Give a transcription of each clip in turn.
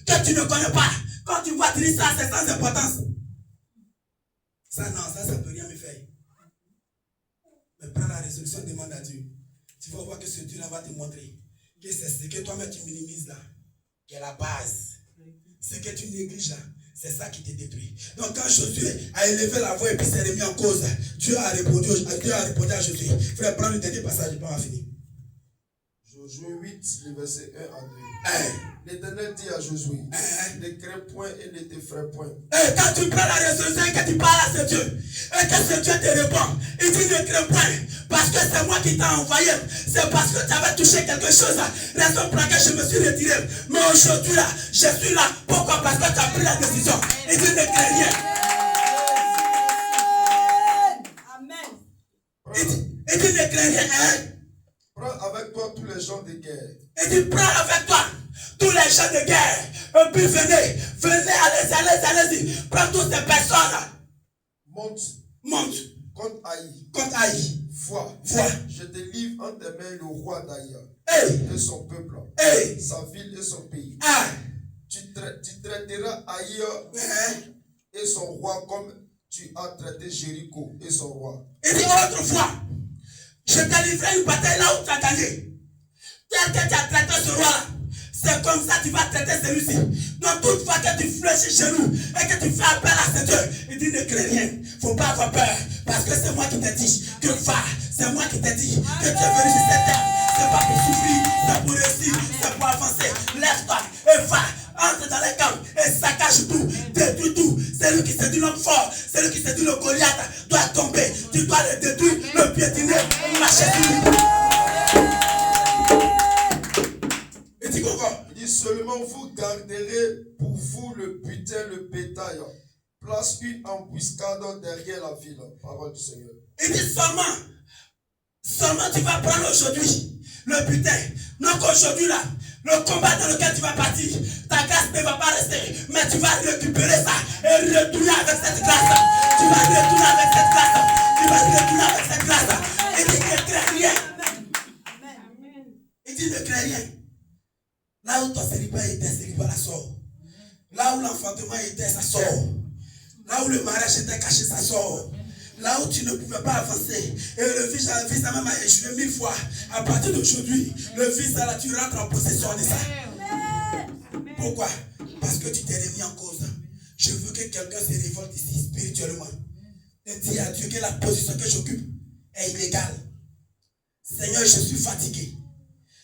que tu ne connais pas. Quand tu vois dire ça, c'est sans importance. Ça, non, ça ne peut rien me faire. Mais prends la résolution, demande à Dieu. Tu vas voir que ce Dieu-là va te montrer que c'est ce que toi-même tu minimises là, qui est la base. Ce que tu négliges là, c'est ça qui te détruit. Donc quand Josué a élevé la voix et puis s'est remis en cause, Dieu a répondu à Josué. Frère, prends le dernier passage et puis on va finir. Josué 8, le verset 1 à 2. L'Éternel dit à Josué, ne crains point et ne t'effraie point. Quand tu prends la résolution et que tu parles à ce Dieu, et que ce Dieu te répond, il dit ne crains point, parce que c'est moi qui t'ai envoyé. C'est parce que tu avais touché quelque chose. Raison pour laquelle je me suis retiré. Mais aujourd'hui là, je suis là. Pourquoi? Parce que tu as pris la décision. Il dit ne crains rien. Amen. Il dit ne crains rien. Prends avec toi tous les gens de guerre. Il dit prends avec toi tous les gens de guerre. Et puis venez, allez-y. Prends toutes ces personnes. Monte. Contre Aïe. Vois. Je te livre entre tes mains le roi d'Aïa et son peuple, sa ville et son pays. Tu traiteras Aïa et son roi comme tu as traité Jéricho et son roi. Il dit autrefois, je t'ai livré une bataille là où tu as gagné. Tel que tu as traité ce roi-là, c'est comme ça que tu vas traiter celui-ci. Donc toutefois que tu fléchis chez nous et que tu fais appel à ce Dieu, il dit ne crains rien. Il ne faut pas avoir peur. Parce que c'est moi qui t'ai dit que va. C'est moi qui t'ai dit que tu es venu sur cette terre. C'est pas pour souffrir, c'est pour réussir, c'est pour avancer. Lève-toi et va. Entre dans les camps et saccage tout, détruis tout. Celui qui se dit l'homme fort, celui qui se dit le Goliath doit tomber. Tu dois le détruire, le piétiner, marcher sur lui. Et dis encore. Il dit seulement vous garderez pour vous le butin, le bétail. Place une embuscade derrière la ville. Parole du Seigneur. Il dit seulement tu vas prendre aujourd'hui le butin. Donc aujourd'hui là, le combat dans lequel tu vas partir, ta grâce ne va pas rester, mais tu vas récupérer ça et retourner avec cette grâce. Tu vas retourner avec cette grâce. Il dit ne crains rien. Il dit ne crains rien. Là où ton célibat était, célibat la sort. Là où l'enfantement était, ça sort. Là où le mariage était caché, ça sort. Là où tu ne pouvais pas avancer. Et le fils a même échoué 1000 fois. À partir d'aujourd'hui, le fils là, tu rentres en possession de ça. Pourquoi? Parce que tu t'es remis en cause. Je veux que quelqu'un se révolte ici spirituellement. Et dis à Dieu que la position que j'occupe est illégale. Seigneur, je suis fatigué.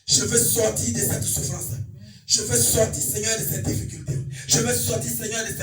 Je veux sortir de cette souffrance. Je veux sortir, Seigneur, de cette difficulté. Je veux sortir, Seigneur, de cette